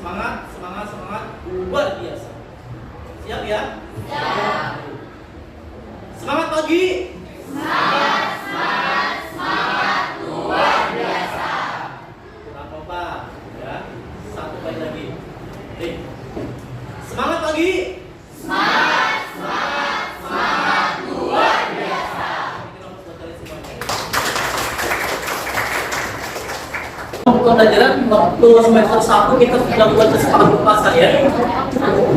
Semangat, semangat, semangat, luar biasa. Siap ya? Siap. Semangat pagi. Semangat, semangat, semangat, luar biasa. Kurang apa? Ya, satu kali lagi. Oke. Semangat pagi. Semangat, semangat, semangat, luar biasa. Pembelajaran waktu semester 1 kita sudah buat kesepakatan pembahasan ya.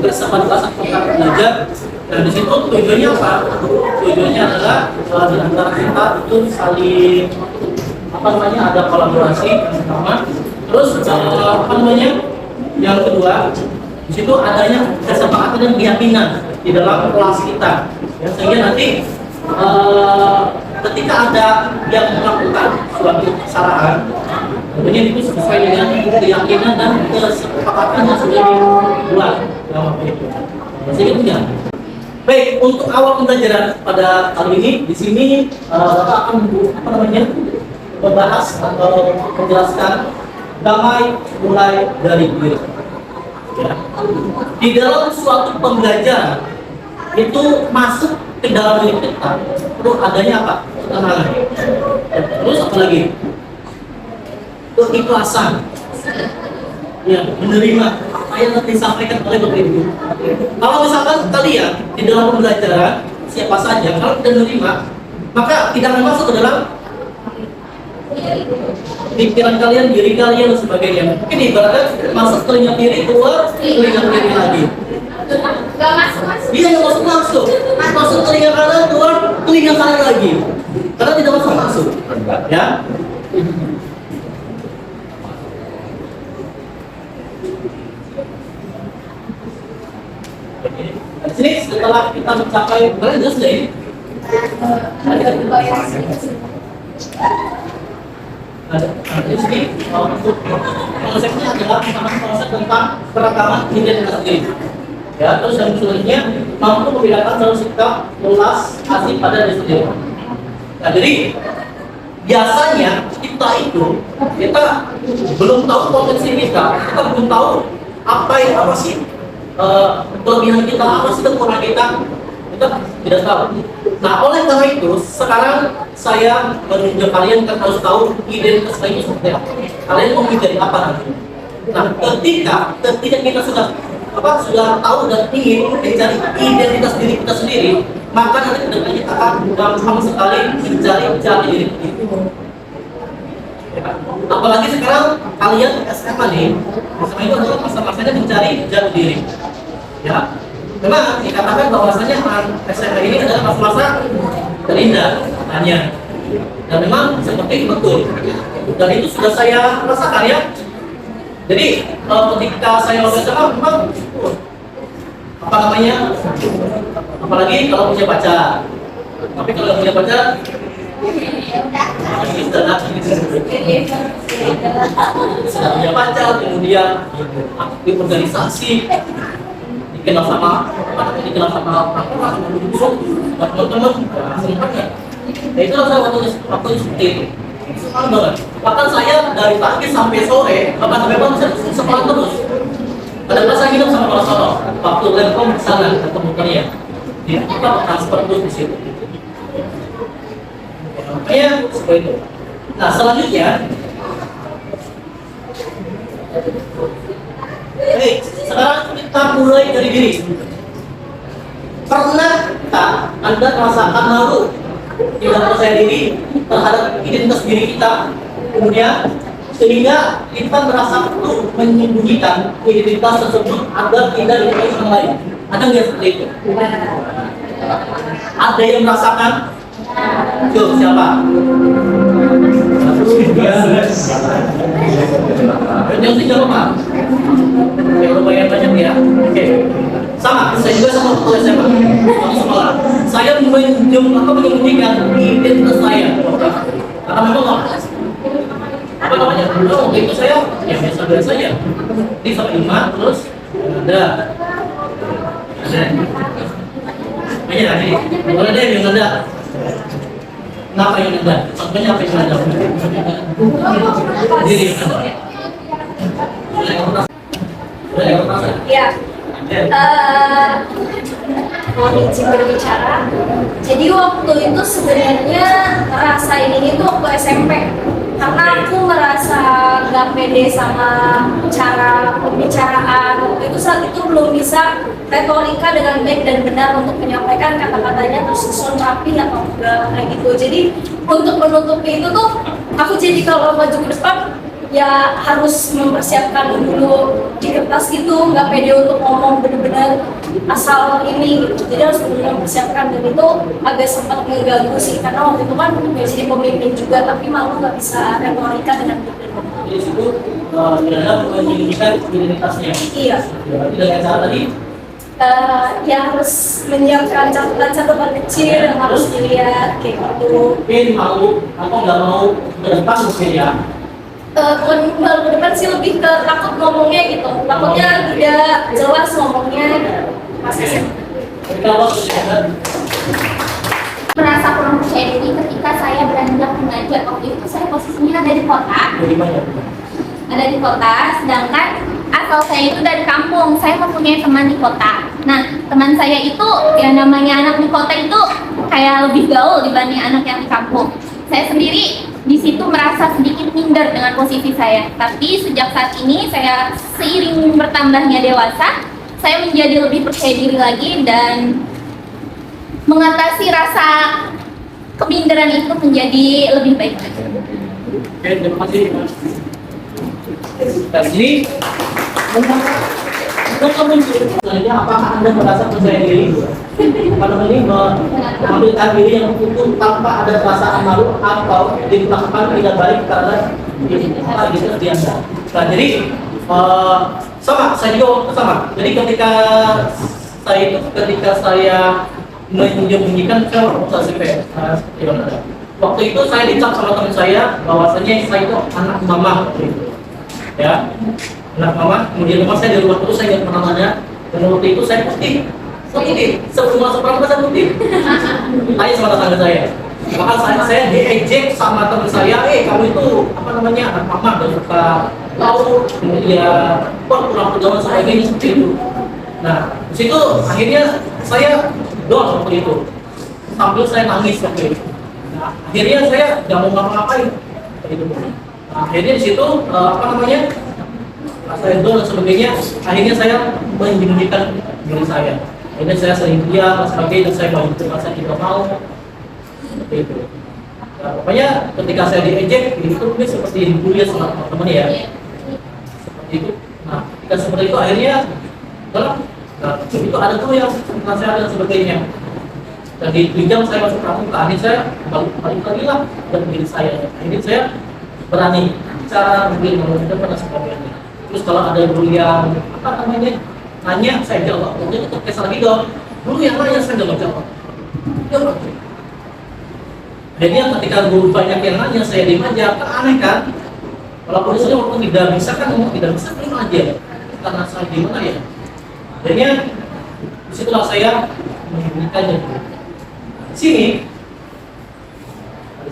Kesepakatan pembahasan tentang belajar. Dan di situ tujuannya apa? Tujuannya adalah di antara kita itu saling ada kolaborasi sama. Terus yang kedua di situ adanya kesepakatan dan keyakinan di dalam kelas kita. Ya, sehingga nanti ketika ada yang melakukan suatu kesalahan, tentunya itu sesuai dengan keyakinan dan kesepakatan yang sudah dibuat dalam waktu itu. Sehingga punya. Baik, untuk awal pembelajaran pada kali ini di sini kita akan membahas atau menjelaskan damai mulai dari diri. Ya. Di dalam suatu pembelajaran itu masuk ke dalam diri kita perlu adanya apa? Ketenangan. Terus apa lagi? Keikhlasan. Ya, menerima apa yang disampaikan oleh Bapak Ibu. Kalau misalkan kalian di dalam pembelajaran siapa saja kalau tidak menerima, maka tidak akan masuk ke dalam pikiran kalian, diri kalian dan sebagainya. Mungkin ibaratnya masuk telinga kiri, keluar telinga kiri lagi. Gak masuk. Iya, yang masuk. Masuk telinga kanan, keluar telinga kanan lagi. Karena tidak masuk. Ya. Di sini setelah kita mencapai kalian jelas nggak ini? Di sini konsepnya adalah konsep tentang keragaman identitas diri. Ya, terus yang selanjutnya mampu membedakan dalam sikap luas asli pada diri sendiri. Nah, jadi biasanya kita belum tahu potensi kita belum tahu apa sih kelebihan kita, apa sih kekurangan kita tidak tahu. Nah, oleh karena itu sekarang saya menunjuk kalian harus tahu identitas kalian seperti apa. Kalian mau menjadi apa nanti? Nah, ketika kita sudah tahu dan ingin mencari identitas diri kita sendiri, maka nanti kedepannya kita akan gampang sekali mencari diri kita. Apalagi sekarang kalian SMA nih, SMA itu adalah masa-masanya mencari jati diri. Ya, memang dikatakan bahwasanya SMA ini adalah masa-masa terindah katanya. Dan memang seperti itu betul. Dan itu sudah saya rasakan ya. Jadi ketika saya waktu SMA memang apalagi kalau punya pacar. Tapi kalau punya pacar sudah punya pacar, kemudian aktif organisasi, dikenal sama teman-teman, semuanya. Nah, itu saya waktu seperti itu. Senang banget. Bahkan saya dari pagi sampai sore, bahkan sampai malam saya sekolah terus. Kadang-kadang saya hidup sama orang sono. Waktu Lemkom di sana ketemu kalian. Kita transfer terus di situ. Makanya seperti itu. Nah, selanjutnya, sekarang kita mulai dari diri. Pernah Anda merasakan malu, tidak percaya diri terhadap identitas diri kita, kemudian sehingga kita merasa perlu menyembunyikan identitas tersebut agar tidak diketahui orang lain? Ada nggak seperti itu? Ada yang merasakan? Yuk, siapa? Yang tidak lupa. Oke, lumayan banyak ya. Oke. Sama, saya juga sama waktu SMA. Waktu sekolah. Saya menyembunyikan identitas saya. Karena memang waktu itu saya ya biasa-biasa aja. Ini sama Ima, terus ada. Banyak ada. Boleh deh yang ada. Kenapa yang ada? Contohnya apa yang ada? Diri yang ada. Udah yang pertama. Ya, mau izin berbicara. Jadi waktu itu sebenarnya rasa ini tuh waktu SMP, karena aku merasa gak pede sama cara pembicaraan. Waktu itu saat itu belum bisa retorika dengan baik dan benar untuk menyampaikan kata-katanya tersusun rapi atau enggak kayak gitu. Jadi untuk menutupi itu tuh aku jadi kalau maju ke depan ya harus mempersiapkan dulu di kertas gitu, nggak pede untuk ngomong bener-bener asal ini gitu. Jadi harus benar mempersiapkan, dan itu agak sempat mengganggu sih karena waktu itu kan jadi pemimpin juga tapi malu nggak bisa retorika dengan benar. Jadi situ dalam menunjukkan identitasnya. Iya. Berarti dengan cara tadi Ya harus menyiapkan catatan kecil yang harus dilihat kayak gitu. mungkin malu atau nggak mau ke depan mungkin ya. Bukan ke depan sih, lebih ke takut ngomongnya gitu, takutnya tidak jelas ngomongnya masih. Kita harus Merasa kurang percaya diri ketika saya beranjak mengajar. Waktu itu saya posisinya ada di kota, bagaimana? sedangkan asal saya itu dari kampung. Saya mempunyai teman di kota. Nah, teman saya itu yang namanya anak di kota itu kayak lebih gaul dibanding anak yang di kampung. Saya sendiri di situ merasa sedikit minder dengan posisi saya. Tapi sejak saat ini saya seiring bertambahnya dewasa, saya menjadi lebih percaya diri lagi dan mengatasi rasa keminderan itu menjadi lebih baik. Oke, terima kasih. Dan ini sebenarnya apakah Anda merasa percaya diri? Apa namanya mengambilkan diri yang utuh tanpa ada perasaan malu atau dilakukan tidak baik karena gitu di Anda. Nah, jadi sama, saya juga sama. Jadi ketika saya menyembunyikan saya waktu itu saya dicap sama teman saya bahwasanya saya itu anak mama gitu. Ya, anak mama. Kemudian memang saya di rumah terus, saya ingat namanya, dan waktu itu saya putih sebelum masuk perangkat saya putih. Tanya sama tetangga saya, bahkan saya diejek sama teman saya, kamu itu apa namanya anak mama dan suka tahu ya kurang pergaulan sebagainya seperti itu. Nah, di situ akhirnya saya doang waktu itu, sambil saya nangis waktu itu. Nah, akhirnya saya nggak mau ngapa-ngapain itu. Nah, akhirnya di situ saya doang dan sebagainya. Akhirnya saya menyembunyikan diri saya. Akhirnya saya sering diam dan sebagainya, dan saya mau itu saya tidak mau seperti itu. Nah, pokoknya ketika saya diejek itu mungkin seperti dibully sama teman-teman ya. Seperti itu. Nah, ketika seperti itu akhirnya itu ada tuh yang nasihat dan sebagainya. Dan di jenjang saya masuk pramuka, akhirnya saya balik lagi lah dan diri saya. Akhirnya saya berani cara mungkin menurunkan pada sebagainya. Terus kalau ada guru yang nanya, saya jawab. Kemudian itu kesal lagi dong. Guru yang nanya saya nggak jawab. Jawab. Akhirnya ketika guru banyak yang nanya, saya diem aja. Kan aneh kan? Walaupun saya walaupun tidak bisa kan ngomong tidak bisa, diem aja. Karena saya gimana ya? Akhirnya disitulah saya menyembunyikannya. Di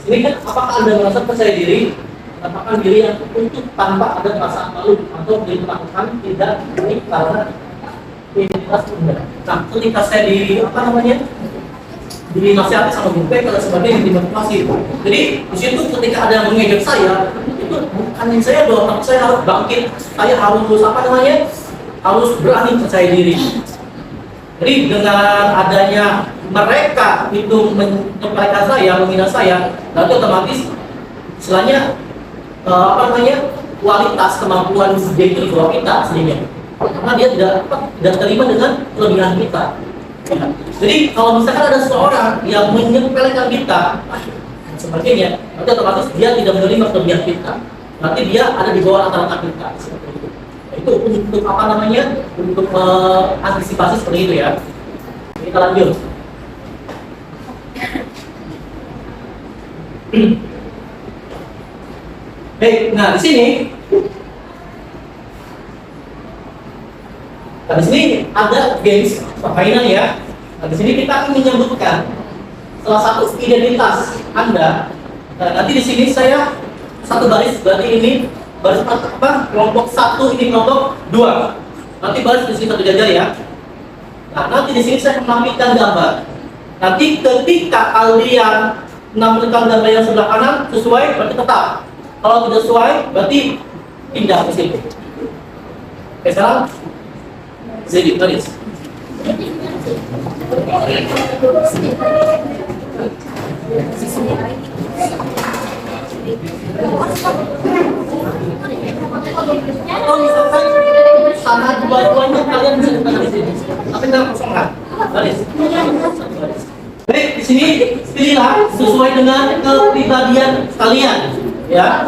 sini kan apakah Anda merasa percaya diri? Katakan diri yang untuk tanpa ada perasaan malu atau dilakukan tidak baik karena identitas Anda. Nah, ketika saya dinasihati sama guru kalau sebagai yang dimotivasi. Jadi di situ ketika ada yang mengejek saya, itu bukan saya doang, tapi saya harus bangkit. Saya harus berani percaya diri. Jadi dengan adanya mereka itu menyampaikan saya, menghina saya, lalu otomatis istilahnya kualitas kemampuan dia itu di bawah kita aslinya, karena dia tidak terima dengan kelebihan kita. Ya. Jadi kalau misalkan ada seseorang yang menyepelekan kita dan sebagainya, nanti otomatis dia tidak menerima kelebihan kita. Nanti dia ada di bawah rata-rata kita. Seperti itu. Itu untuk untuk antisipasi seperti itu ya. Kita lanjut. Nah di sini ada games permainan ya. Nah, di sini kita akan menyebutkan salah satu identitas Anda. Nah, nanti di sini saya satu baris, berarti ini baris kelompok 1, ini kelompok 2. Nanti baris di sini satu jajar ya. Nah, nanti di sini saya menampilkan gambar. Nanti ketika kalian menampilkan gambar yang sebelah kanan sesuai, berarti tetap. Kalau tidak sesuai, berarti pindah ke sini. Oke, sekarang jadi baris. Kalau misalkan sama dua-duanya kalian bisa letak di sini, tapi jangan kosongkan. Baris. Baik, di sini pilihlah sesuai dengan kepribadian kalian, ya.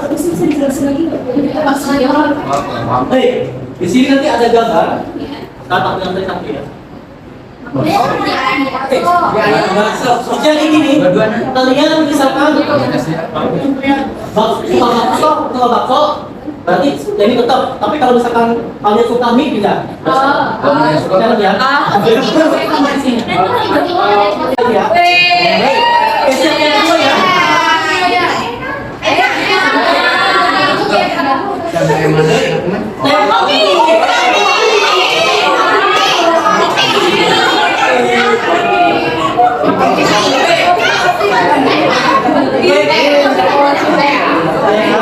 Baik, di sini nanti ada gambar. Tampak dengan tadi sapi ya. Jadi gini, kalian misalkan suka bakso, berarti ini tetap. Tapi kalau misalkan kalian suka mie, tidak. Jangan ya. Siap yang kedua ya.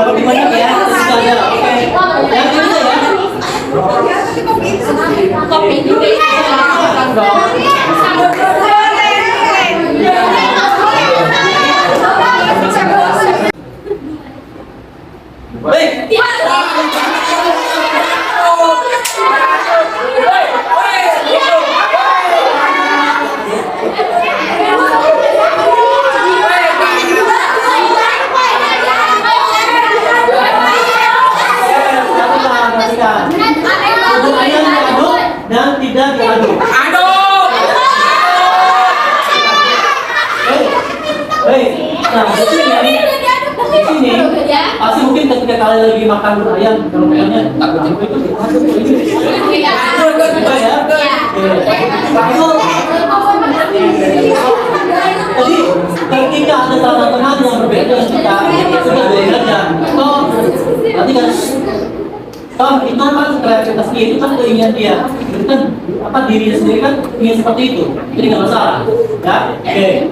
Lebih banyak ya, ada. Oke. Yang kedua ya. Baik. Dan tidak diaduk. Baik. Nah, di sini pasti mungkin ketika kalian lagi makan ayam, kalau ayamnya jadi ketika ada salah teman yang berbeda kita sudah beda aja. Nanti kan itu kan kreativitas dia, itu kan keinginan dia, itu kan apa dirinya sendiri kan ingin seperti itu, jadi nggak masalah, ya. Oke.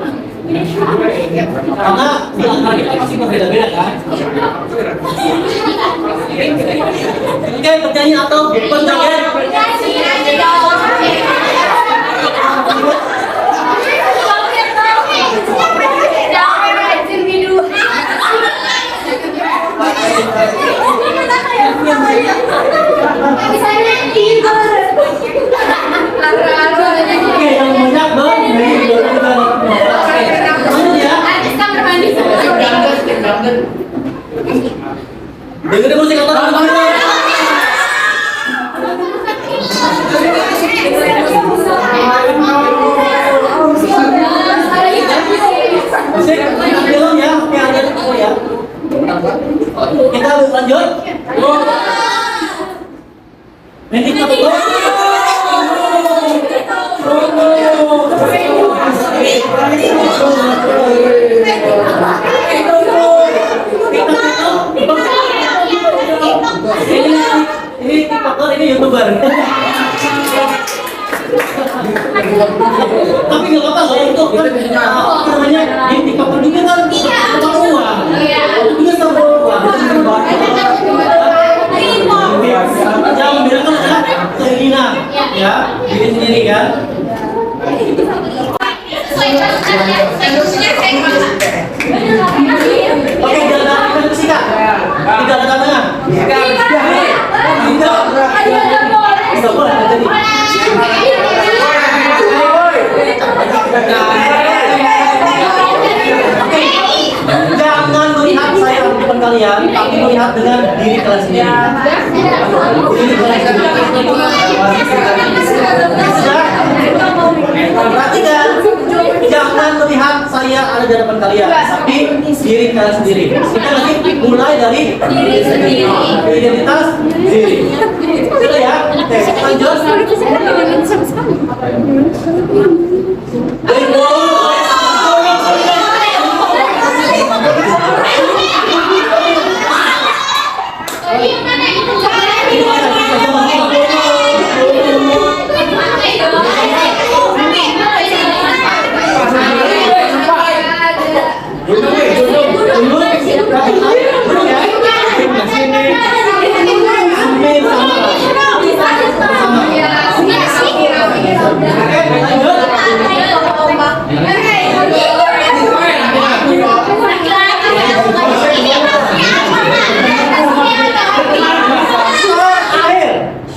Karena di antara kita pasti berbeda-beda kan. Oke, pertanyaan atau pertanyaan? Oke, yang banyak dong. Dengerin musik atau musik film ya, oke ada itu ya. Kita lanjut. Nanti kita ini TikToker, ini YouTuber. Tapi nggak apa-apa loh, itu kan namanya di TikToker juga kan sama uang. Juga sama uang. Jangan membedakan adalah keinginan, ya, diri sendiri kan. Oke, jalan ke sikat. Tidak ada tangan. Tidak boleh jadi. Jangan melihat saya di depan kalian, tapi melihat dengan diri kalian sendiri. Perhatikan, jangan melihat saya ada di depan kalian, tapi diri kalian sendiri. Kita lagi mulai dari diri sendiri, identitas diri. Sudah ya? Oke, lanjut.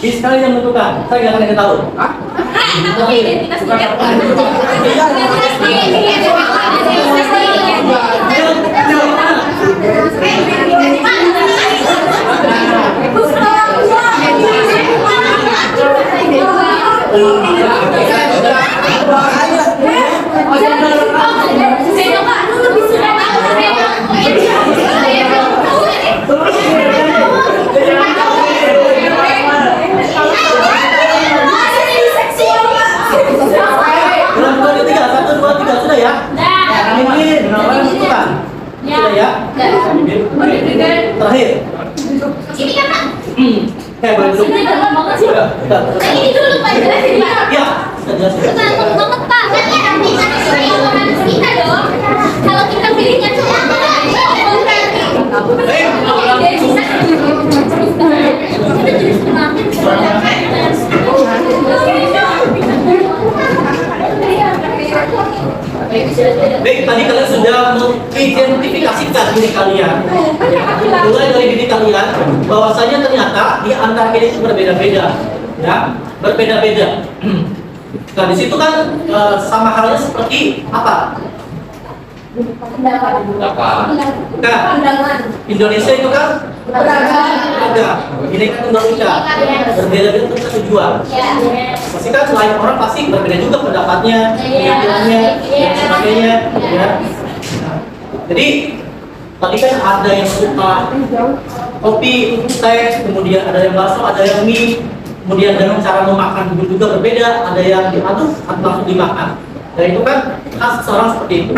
Ini sekali yang menentukan. Saya nggak akan yang tahu. Hah? Identitas diri. Dalam dua ketiga, 1, 2, 3 sudah ya. Ini berapa yang menentukan? Sudah ya. Terakhir. Ini kan Pak. Kayak boleh dulu. Ini gampang banget sih. Sudah. Ini dulu Pak, jelasin Pak. Ya, sudah jelas. Tergantung banget Pak, kan ya kita sesuai otomatis kita dong. Kalau kita pilihnya cuma berarti Baik, tadi kalian sudah mengidentifikasikan diri kalian. Mulai dari diri kalian, bahwasanya ternyata di antara kita itu berbeda-beda, ya, berbeda-beda. Nah, di situ kan sama halnya seperti apa? Nah, Indonesia itu kan beragam. Ini kan tunggal ika, berbeda-beda untuk satu tujuan. Pasti kan selain orang pasti berbeda juga pendapatnya, pemikirannya, dan sebagainya. Ya. Nah, jadi tadi kan ada yang suka kopi, teh, kemudian ada yang bakso, ada yang mie, kemudian dalam cara memakan juga berbeda, ada yang diaduk atau langsung dimakan. Dan itu kan khas seorang seperti itu.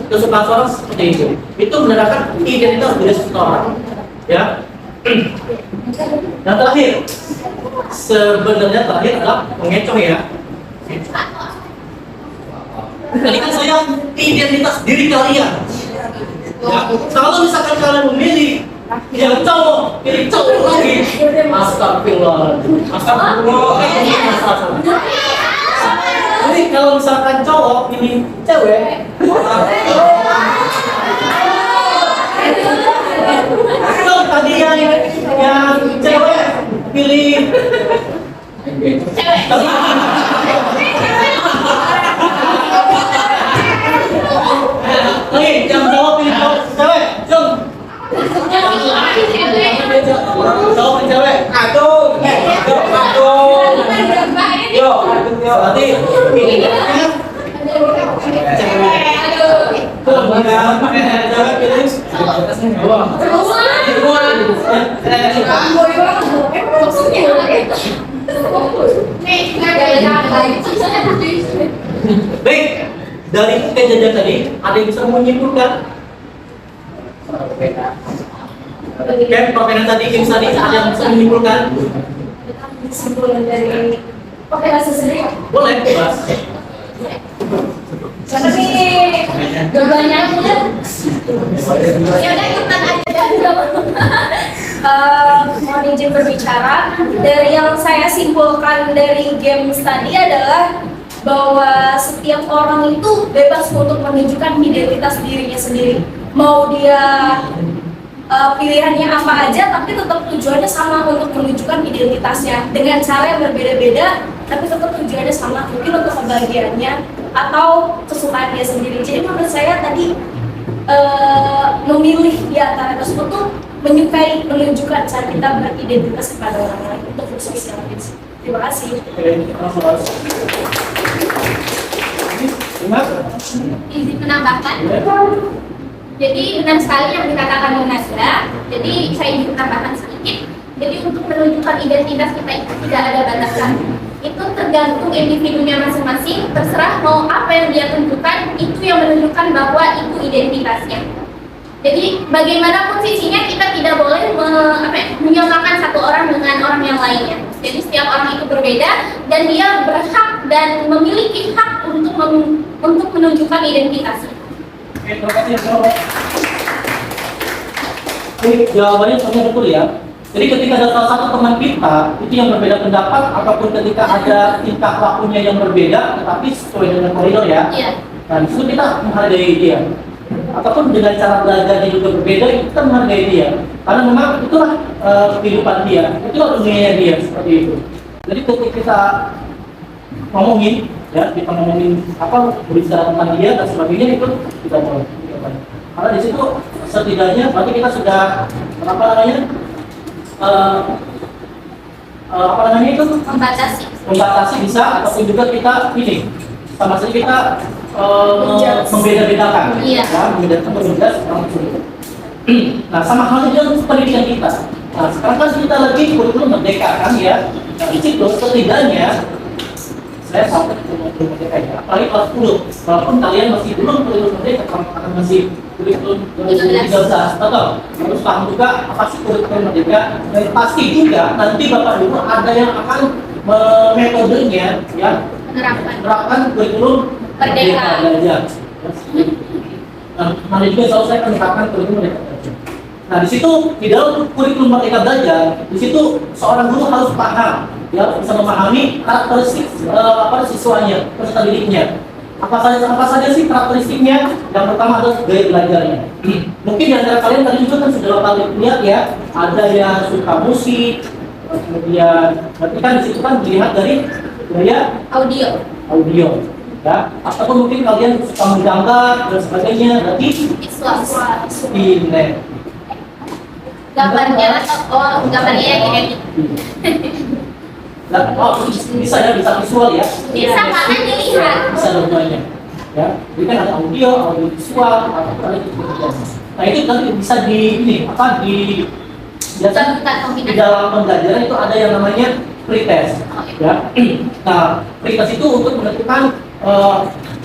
Kesukaan seorang seperti itu. Itu menandakan identitas diri seseorang. Ya. Dan terakhir, sebenarnya terakhir adalah mengecoh ya. Tadi kan saya identitas diri kalian. Ya. Kalau misalkan kalian memilih yang cowok, pilih cowok lagi. Astagfirullah. Astagfirullah. Jadi kalau misalkan cowok pilih cewek, kalau tadi yang cewek pilih cewek. Oke, yang cowok pilih cewek, jom. Cowok pilih cewek. Aduh. Yo, berarti pilihannya cewek. Cewek pilih baik, dari kejadian tadi ada yang bisa menyimpulkan? Kan perbedaan tadi yang tadi ada yang bisa menyimpulkan? Kesimpulan dari pakai rasa sendiri. Boleh, bebas. Karena nih Jawabannya aja. Ya udah ikutan aja. mohon izin berbicara. Dari yang saya simpulkan dari games tadi adalah bahwa setiap orang itu bebas untuk menunjukkan identitas dirinya sendiri. Mau dia pilihannya apa aja, tapi tetap tujuannya sama untuk menunjukkan identitasnya dengan cara yang berbeda-beda, tapi tetap tujuannya sama, mungkin untuk kebahagiaannya atau kesukaan dia sendiri. Jadi menurut saya tadi memilih di antara tersebut tuh menyukai menunjukkan cara kita beridentitas kepada orang lain untuk bersosialisasi. Terima kasih. Izin menambahkan. Jadi benar sekali yang dikatakan Munazla. Jadi saya ingin menambahkan sedikit. Jadi untuk menunjukkan identitas kita itu tidak ada batasan. Itu tergantung individunya masing-masing. Terserah mau apa yang dia tunjukkan, itu yang menunjukkan bahwa itu identitasnya. Jadi bagaimanapun sisinya kita tidak boleh menyamakan satu orang dengan orang yang lainnya. Jadi setiap orang itu berbeda dan dia berhak dan memiliki hak untuk menunjukkan identitasnya. Oke, terima kasih. Ini jawabannya sangat betul ya. Jadi ketika ada salah satu teman kita itu yang berbeda pendapat, ataupun ketika ada tingkah lakunya yang berbeda, tetapi sesuai dengan koridor ya. Iya. Nah, di situ kita menghargai dia. Ataupun dengan cara belajarnya juga berbeda, kita menghargai dia. Karena memang itulah kehidupan dia, itulah dunianya dia seperti itu. Jadi ketika kita ngomongin, ya kita ngomongin apa berbicara tentang dia dan sebagainya itu kita mau. Karena di situ setidaknya berarti kita sudah apa namanya itu membatasi bisa ataupun juga kita ini sama saja kita membeda-bedakan, Iya. ya, membedakan berbeda orang tersebut. Nah, sama halnya dengan pendidikan kita. Nah, sekarang kan kita lagi kurikulum merdeka kan ya. Nah, di situ setidaknya saya sampai ke merdeka ya. Apalagi kelas 10, walaupun kalian masih belum kurikulum merdeka, karena masih kurikulum 13, betul. Harus paham juga apa sih kurikulum merdeka. Dan pasti juga nanti Bapak Ibu ada yang akan metodenya ya menerapkan kurikulum Merdeka. belajar. Nah, nanti juga selalu saya akan menerapkan kurikulum merdeka belajar. Nah, di situ di dalam kurikulum merdeka belajar, di situ seorang guru harus paham, ya, bisa memahami karakteristik siswanya, peserta didiknya. Apa saja sih karakteristiknya? Yang pertama adalah gaya belajarnya. Mungkin di antara kalian tadi juga kan sudah kali lihat ya, ada yang suka musik, kemudian berarti kan di situ kan dilihat dari gaya audio. Ya, ataupun mungkin kalian suka menggambar dan sebagainya, berarti pinter. Gambarnya edit. Bisa ya, bisa visual ya. Bisa bahkan dilihat. Bisa dua-duanya. Ya, jadi kan ada audio visual, ataupun ada itu. Nah itu nanti bisa di ini biasa di dalam pembelajaran itu ada yang namanya pretest. Ya. Nah, pretest itu untuk menentukan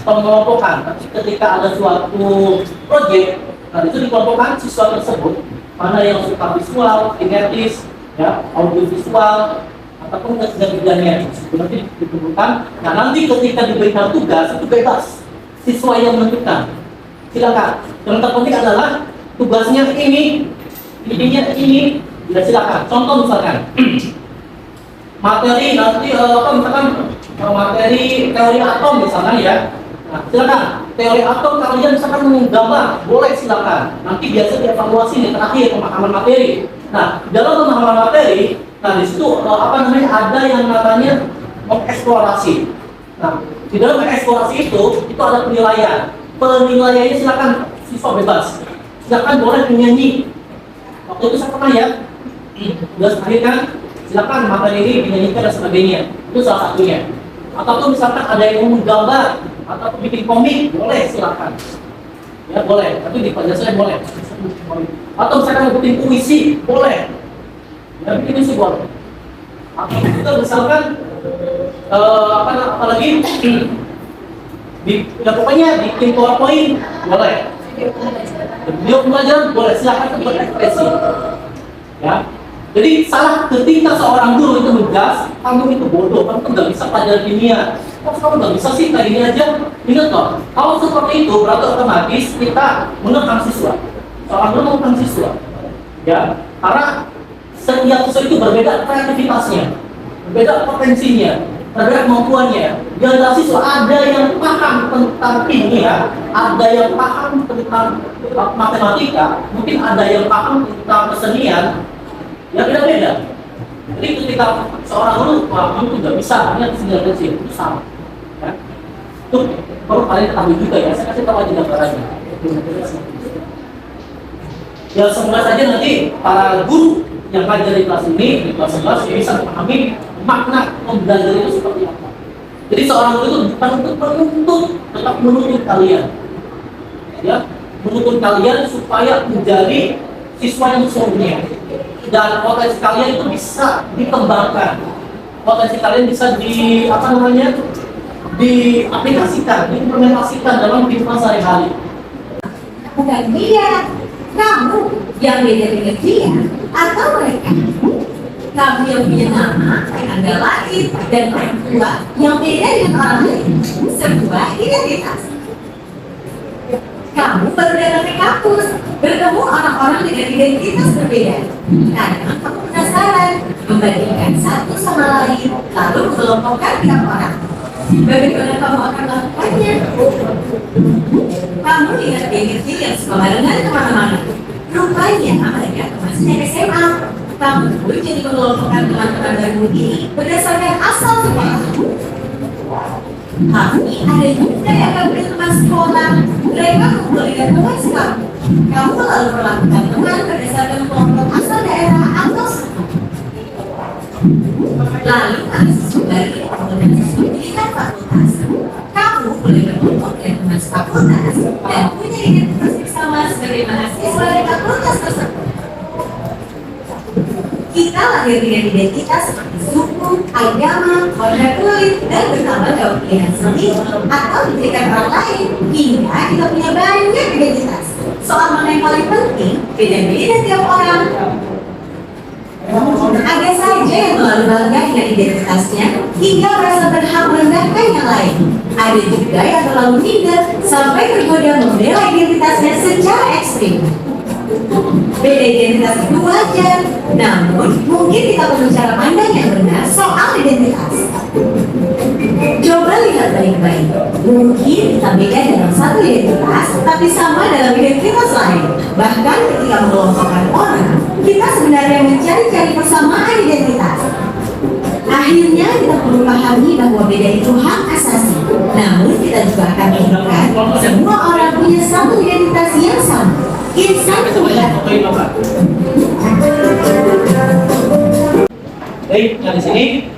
pengelompokan. Ketika ada suatu proyek, nah itu dikelompokkan siswa tersebut mana yang suka visual, kinetis, ya, audio visual, ataupun ketiga-tiganya nanti ditentukan. Nah nanti ketika diberikan tugas itu bebas, siswa yang menentukan. Silakan. Yang terpenting adalah tugasnya ini, ini, ya silakan. Contoh misalkan materi nanti misalkan materi teori atom misalkan ya. Nah, silakan. Teori atom kalian misalkan menggambar, boleh silakan. Nanti biasa dievaluasi di terakhir pemahaman materi. Nah, dalam pemahaman materi, nah di situ ada yang namanya mengeksplorasi. Nah, di dalam mengeksplorasi itu ada penilaian. Penilaiannya silakan siswa bebas. Silakan boleh menyanyi. Waktu itu saya pernah ya, tugas akhir kan, silakan materi ini dinyanyikan dan sebagainya. Itu salah satunya. Ataupun misalkan ada yang mau menggambar atau bikin komik, boleh silakan. Ya boleh, tapi di Pancasila boleh. Atau misalkan mau bikin puisi, boleh. Ya bikin puisi boleh. Atau kita misalkan apalagi ya pokoknya bikin PowerPoint, boleh. Video pembelajaran boleh, silakan berekspresi. Ya. Jadi salah ketika seorang guru itu ngegas, kamu itu bodoh, kamu tuh nggak bisa pelajaran kimia. Kok kamu nggak bisa sih kayak gini aja? Ingat loh, kalau seperti itu berarti otomatis kita mengekang siswa. Seorang guru mengekang siswa, ya, karena setiap siswa itu berbeda kreativitasnya, berbeda potensinya, berbeda kemampuannya. Di antara siswa ada yang paham tentang kimia, ada yang paham tentang matematika, mungkin ada yang paham tentang kesenian. Ya beda-beda. Jadi ketika seorang guru kamu tuh nggak bisa hanya kesenian kecil itu sama. Ya. Itu perlu kalian ketahui juga ya. Saya kasih tahu aja gambarannya. Ya semoga saja nanti para guru yang ngajar di kelas ini di kelas 11 bisa memahami makna pembelajaran itu seperti apa. Jadi seorang guru itu bukan untuk menuntut, tetap menuntut kalian. Ya, menuntut kalian supaya menjadi siswa yang sempurna. Dan potensi kalian itu bisa dikembangkan, potensi kalian bisa diaplikasikan, diimplementasikan dalam kehidupan sehari-hari. Bukan dia, kamu yang beda dengan dia atau mereka. Kamu yang punya nama, tanggal lahir, dan orang tua yang beda dengan orang lain. Sebuah identitas. Kamu baru datang ke kampus, bertemu orang-orang dengan identitas berbeda. Kadang kamu penasaran, membandingkan satu sama lain, lalu mengelompokkan tiap orang. Bagaimana kamu akan melakukannya? Kamu lihat geng kecil yang suka barengan kemana-mana. Rupanya mereka masih SMA. Kamu jadi mengelompokkan teman-teman baru ini berdasarkan asal sekolah. Tapi ada juga yang gak punya teman sekolah. Mereka kumpul dengan teman kamu. Kamu lalu melakukan teman berdasarkan kelompok asal daerah atau suku. Lalu mahasiswa baru organisasi pendidikan fakultas. Kamu boleh berkelompok dengan teman fakultas dan punya identitas bersama sebagai mahasiswa di fakultas tersebut. Kita lahir dengan identitas seperti suku, agama, warna kulit, dan bertambah dalam pilihan seni atau diberikan orang lain hingga kita punya banyak identitas. Soal mana yang paling penting, beda-beda tiap orang. Ada saja yang terlalu bangga dengan identitasnya hingga merasa berhak merendahkan yang lain. Ada juga yang terlalu minder sampai tergoda membela identitasnya secara ekstrim. Beda identitas itu wajar, namun mungkin kita perlu cara pandang yang benar soal identitas. Coba lihat baik-baik, mungkin kita beda dalam satu identitas, tapi sama dalam identitas lain. Bahkan ketika mengelompokkan orang, kita sebenarnya mencari-cari persamaan identitas. Akhirnya kita perlu pahami bahwa beda itu hak asasi. Namun kita juga akan menemukan semua orang punya satu identitas yang sama. Insan Tuhan. Baik, nah di sini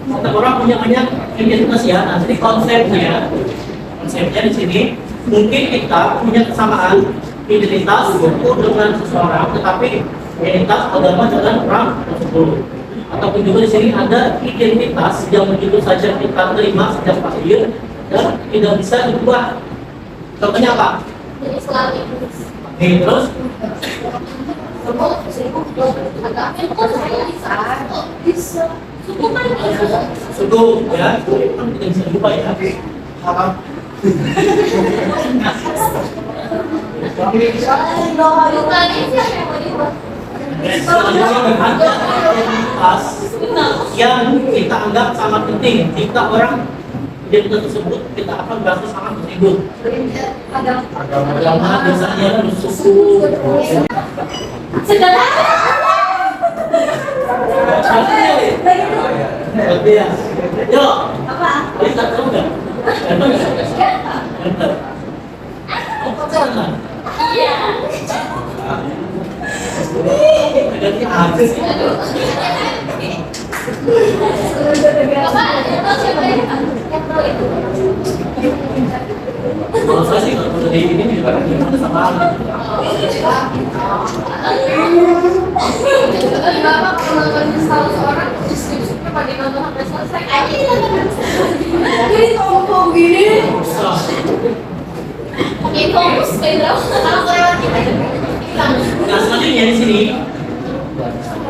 setiap orang punya banyak identitas ya. Nah, jadi konsepnya di sini mungkin kita punya kesamaan identitas suku dengan seseorang, tetapi identitas agama dengan orang tersebut. Ataupun juga di sini ada identitas yang begitu saja kita terima sejak lahir dan tidak bisa diubah. Contohnya apa? Jadi selalu Oke, terus suku ya, kan tidak bisa diubah ya. Haram. Selanjutnya ada identitas yang kita anggap sangat penting. Jika orang identitas tersebut kita akan merasa sangat tersinggung. Agama biasanya suku. Berarti ya. Yo. Apa? Lihat tahu nggak? Pacaran. iya. Jadi apa sih? Bapak, itu siapa yang tahu itu? Kalau saya sih kalau udah ini juga gimana sama Bapak kalau nonton salah seorang deskripsinya pakai nonton sampai selesai. Jadi tombol gini. Oke, fokus kayak drama. Kalau lewat kita hilang. Nah selanjutnya di sini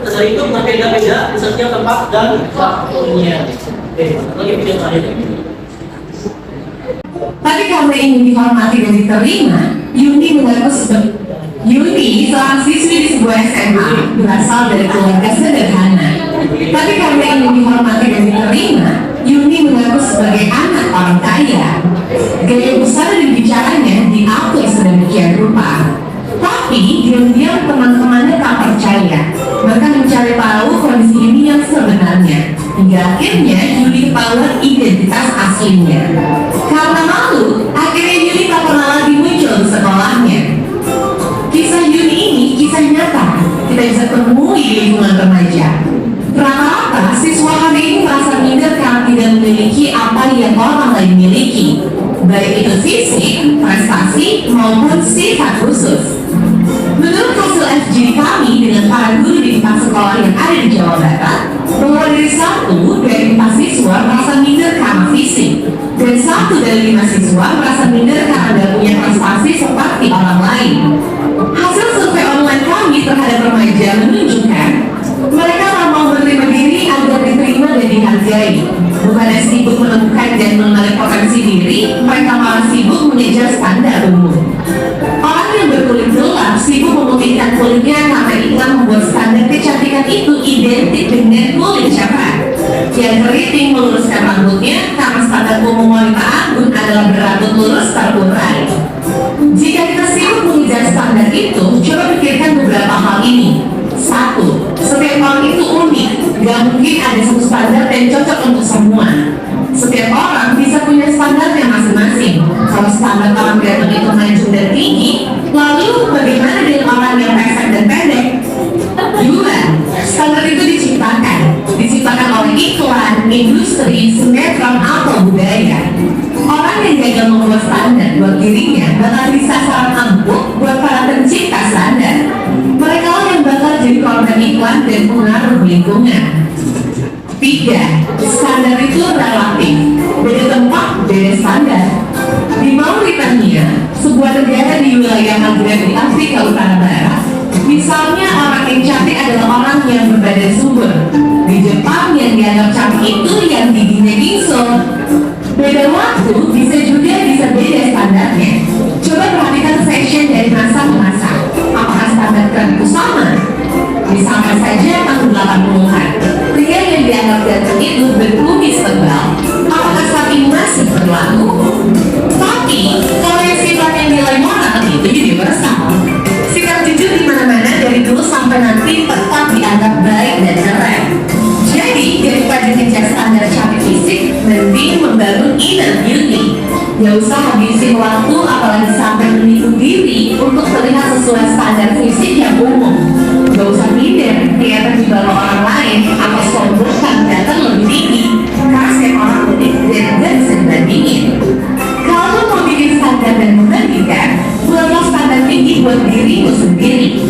dasar itu berbeda-beda di setiap tempat dan waktunya. Lagi video terakhir. Tapi karena ingin dihormati dan diterima, Yuni mengaku sebagai Yuni, seorang siswi di sebuah SMA, berasal dari keluarga sederhana. Tapi karena ingin dihormati dan diterima, Yuni mengaku sebagai anak orang kaya. Gaya besar dan bicaranya diatur sedemikian rupa. Tapi diam-diam teman-temannya tak percaya. Mereka mencari tahu kondisi ini yang sebenarnya. Hingga akhirnya Yuni ketahuan identitas aslinya. Karena malu, akhirnya Yuni tak pernah lagi muncul di sekolahnya. Kisah Yuni ini kisah nyata. Kita bisa temui di lingkungan remaja. Rata-rata siswa hari ini merasa minder karena tidak memiliki apa yang orang lain miliki, baik itu fisik, prestasi, maupun sifat khusus. Menurut hasil FGD kami dengan para guru di 4 sekolah yang ada di Jawa Barat, bahwa dari 1 dari 4 siswa merasa minder karena fisik, dan 1 dari 5 siswa merasa minder karena tidak punya prestasi seperti orang lain. Hasil survei online kami terhadap remaja menunjukkan mereka tak mau menerima diri agar diterima dan dihargai. Bukannya sibuk menemukan dan mengenali potensi diri, mereka malah sibuk mengejar standar umum. Orang yang berkulit gelap sibuk memutihkan kulitnya karena iklan membuat standar kecantikan itu identik dengan kulit cerah. Yang keriting meluruskan rambutnya karena standar umum wanita anggun adalah berambut lurus terurai. Jika kita sibuk mengejar standar itu, coba pikirkan beberapa hal ini. Satu, setiap orang itu unik, gak mungkin ada satu standar yang cocok untuk semua. Setiap orang bisa punya standarnya masing-masing. Kalau standar orang ganteng itu maju dan tinggi, lalu bagaimana dengan orang yang pesek dan pendek? Dua, standar itu diciptakan oleh iklan, industri, sinetron atau budaya. Orang yang gagal membuat standar buat dirinya bakal bisa saran empuk buat para pencipta standar. Mereka yang bakal jadi korban iklan dan pengaruh lingkungan. Tiga, standar itu relatif. Beda tempat, beda standar. Di Mauritania, sebuah negara di wilayah Maghreb di Afrika Utara Barat, misalnya orang yang cantik adalah orang yang berbadan subur. Di Jepang yang dianggap cantik itu yang giginya gingsel. Beda waktu bisa beda standarnya. Coba perhatikan fashion dari masa ke masa. Apakah standar tren itu sama? Misalnya saja tahun 80-an, pria yang dianggap ganteng itu berkumis tebal. Apakah saat ini masih berlaku? Tapi kalau yang sifatnya nilai moral itu universal. Sikap jujur di mana-mana dari dulu sampai nanti tetap dianggap baik dan keren. Jadi daripada kejar standar cantik fisik, mending membangun inner beauty. Gak usah habisin waktu apalagi sampai menipu diri untuk terlihat sesuai standar fisik yang umum. Gak usah minder, kelihatan di bawah orang lain atau sombong kan datang lebih tinggi. Karena setiap orang unik dan gak bisa dibandingin. Kalau lo mau bikin standar dan membandingkan, buatlah standar tinggi buat dirimu sendiri.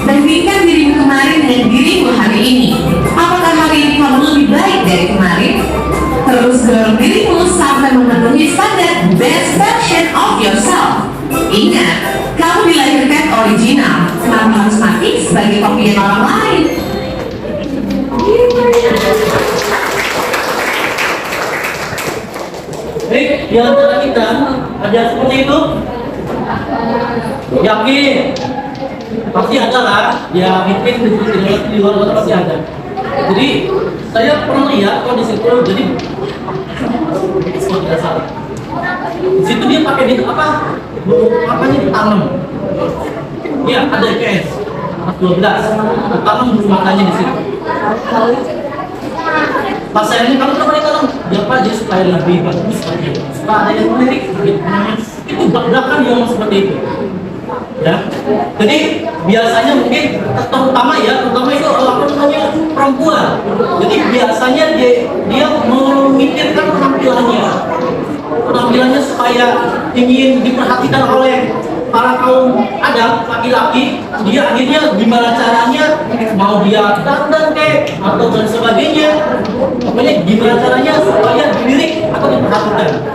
Bandingkan dirimu kemarin dengan dirimu hari ini. Apakah hari ini kamu lebih baik dari kemarin? Terus dorong dirimu sampai memenuhi standar best version of yourself. Ingat, kamu dilahirkan original, tanpa harus mati sebagai kopian orang lain. Di antara kita ada seperti itu? Yakin? Pasti ada lah. Ya mungkin di luar kota pasti ada. Jadi saya pernah lihat kalau di situ, jadi tidak salah. Di situ dia pakai di apa? Apanya ditanam? Ya ada IPS 12. Ditanam bulu matanya di situ. Pas saya ini kalau coba ditanam, dia apa aja supaya lebih bagus lagi. Supaya ada yang menarik. Itu belakang yang seperti itu. Ya, jadi biasanya mungkin terutama itu apa namanya perempuan. Jadi biasanya dia memikirkan penampilannya supaya ingin diperhatikan oleh para kaum Adam, laki-laki. Dia akhirnya gimana caranya, mau dia dandan kek atau dan sebagainya, pokoknya gimana caranya supaya dilirik atau diperhatikan.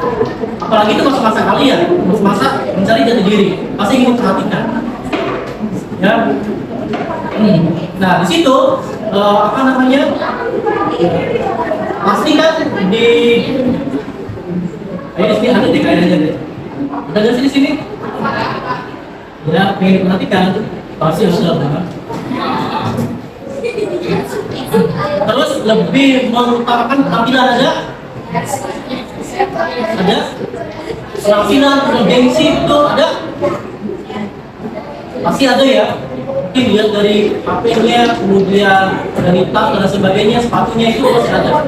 Apalagi itu masa-masa kalian, masa mencari jati diri, pasti ingin diperhatikan. Ya. Nah di situ apa namanya? Pasti kan di sini ada deh kayaknya deh. Ada di sini. Ya, pengen diperhatikan, pasti harus ada. Terus lebih mengutamakan penampilan ada? Ada? Penampilan, gengsi itu ada? Pasti ada ya. Mungkin dilihat dari HP-nya, kemudian dari tas dan sebagainya, sepatunya itu pasti ada.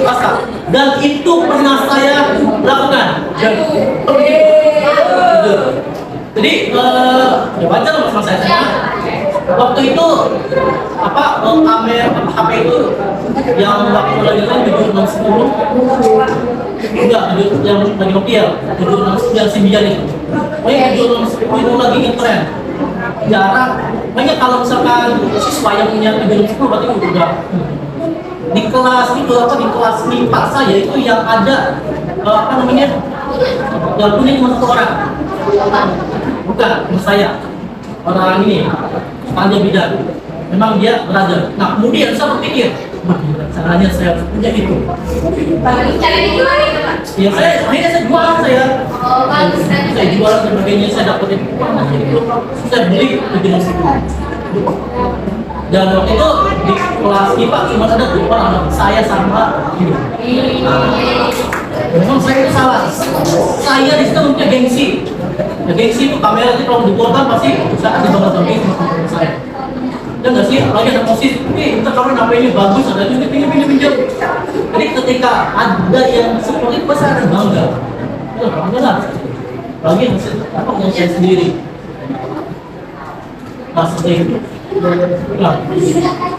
Masa? Dan itu pernah saya lakukan. Jadi ya wajar mas saya. Waktu itu apa kamera HP itu yang waktu lahiran 7610 enggak yang lagi Nokia 7609 Symbian itu. Pokoknya 7610 itu lagi ngetren. Jarang. Banyak kalau misalkan siswa yang punya 7610 berarti udah di kelas itu di kelas MIPA saya itu yang ada apa namanya yang punya cuma satu orang, bukan saya, orang ini pandai bidang, memang dia berada. Nah kemudian saya berpikir, caranya saya punya itu. Cara dijual itu Pak? Ya akhirnya saya jual saya jual dan sebagainya, saya dapetin uang itu, saya beli begitu. Dan waktu itu di kelas IPA cuma ada 2 orang, saya sama ini. Memang saya itu salah. Saya di situ punya gengsi. Ya gengsi itu kamera itu kalau dibuatkan pasti saat di bawah samping sama saya. Dan nggak sih, lagi ada posisi, kita kalau HP-nya bagus, ada juga pinjam. Jadi ketika ada yang seperti itu, saya akan bangga. Ya, bangga lah. Lagi hasil apa yang saya sendiri. Maksudnya itu. Nah,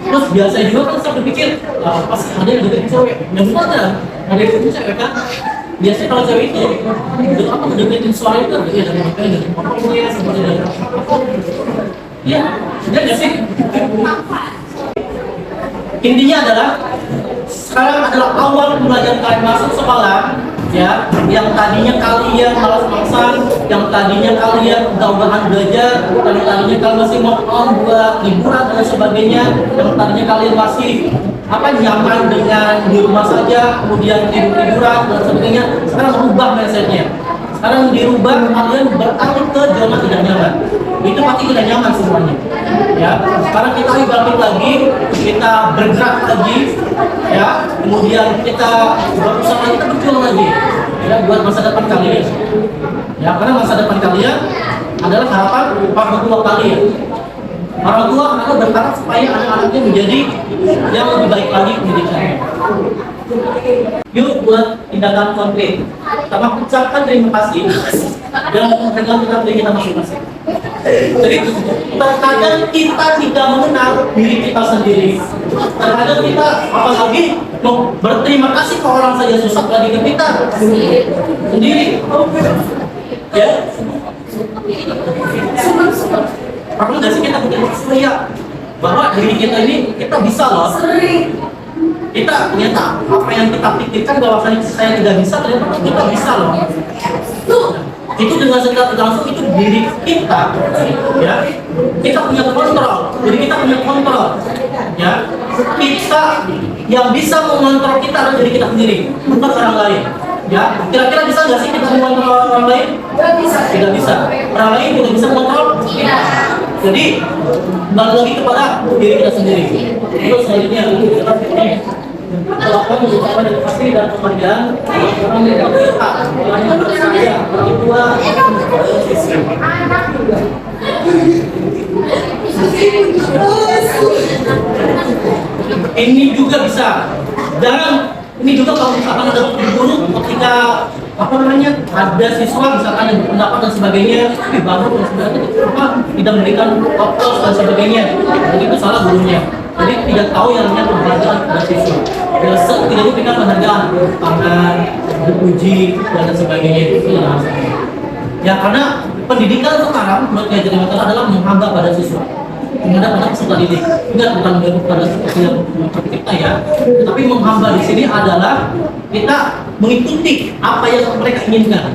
terus biasa juga kan saya berpikir, pas ada yang deketin cewek, yang benar ada yang deketin cewek kan. Biasanya kalau cewek itu, apa deketin suara itu, ya dari apa ya, seperti dari apa. Iya, sudah nggak sih? Intinya adalah sekarang adalah awal belajar kalian masuk sekolah, ya. Yang tadinya kalian malas-malasan, yang tadinya kalian udah-udahan belajar, yang tadinya kalian masih mau buat liburan dan sebagainya, yang tadinya kalian masih nyaman dengan di rumah saja, kemudian tidur-tiduran dan sebagainya. Sekarang berubah mindsetnya. Sekarang dirubah, kalian beralih ke zona tidak nyaman. Itu pasti tidak nyaman semuanya. Ya, sekarang kita bangkit lagi, kita bergerak lagi, ya. Kemudian kita berusaha, kita berjuang lagi, ya, buat masa depan kalian. Ya, karena masa depan kalian adalah harapan orang tua kalian. Orang tua akan berharap supaya anak-anaknya menjadi yang lebih baik lagi pendidikannya. Yuk buat tindakan konkret. Pertama, ucapkan terima kasih dan menghargai kita masing-masing. Jadi terkadang kita tidak mengenal diri kita sendiri. Terkadang kita apalagi mau berterima kasih ke orang saja susah, lagi ke kita sendiri. Ya. Pernah nggak sih kita punya percaya bahwa diri kita ini kita bisa loh. Kita ternyata apa yang kita pikirkan bahwasanya saya tidak bisa, ternyata kita bisa loh. Itu dengan secara langsung itu diri kita, ya. Kita punya kontrol, jadi kita punya kontrol, ya. Kita yang bisa mengontrol kita adalah diri kita sendiri, bukan orang lain. Ya, kira-kira bisa nggak sih kita mengontrol orang lain? Tidak bisa. Orang lain tidak bisa mengontrol kita. Jadi balik lagi kepada diri kita sendiri. Terus selanjutnya melakukan ucapan yang pasti dan penghargaan orang yang berhak, orang yang bersaya, orang tua. Ini juga bisa. Dan ini juga kalau misalkan ada guru ketika ada siswa misalkan yang berpendapat dan sebagainya, baru dan sebagainya, tidak memberikan oplos dan sebagainya, jadi itu salah gurunya. Jadi tidak tahu yang namanya penghargaan pada siswa. Biasa tidak diberikan penghargaan, tangan, dipuji dan sebagainya, itu yang masalah. Ya karena pendidikan sekarang menurut saya jadi masalah adalah menghamba pada siswa. Menghadap pada peserta didik, tidak bukan menghadap pada seperti yang kita ya, tetapi menghamba di sini adalah kita mengikuti apa yang mereka inginkan,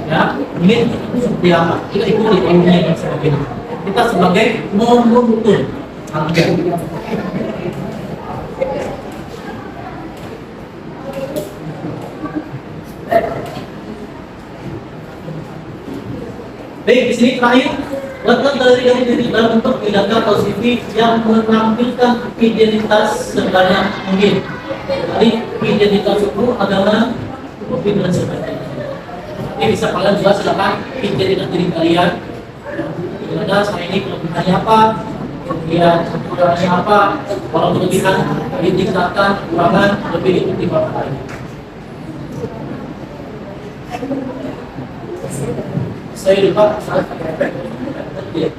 ya, ingin seperti apa kita ikuti ilmunya dan sebagainya. Kita sebagai menuntun angka. Baik, di sini terakhir. Letak dari diri dalam bentuk tindakan positif yang menampilkan identitas sebanyak mungkin. Jadi identitas itu agama, hobi dan sebagainya. Ini bisa kalian juga silakan identitas diri kalian. Ada saya ini kelebihannya apa, kemudian kekurangannya apa, kalau kelebihan ditingkatkan, kekurangan lebih diikuti orang lain. Saya lupa saat efek. Yeah.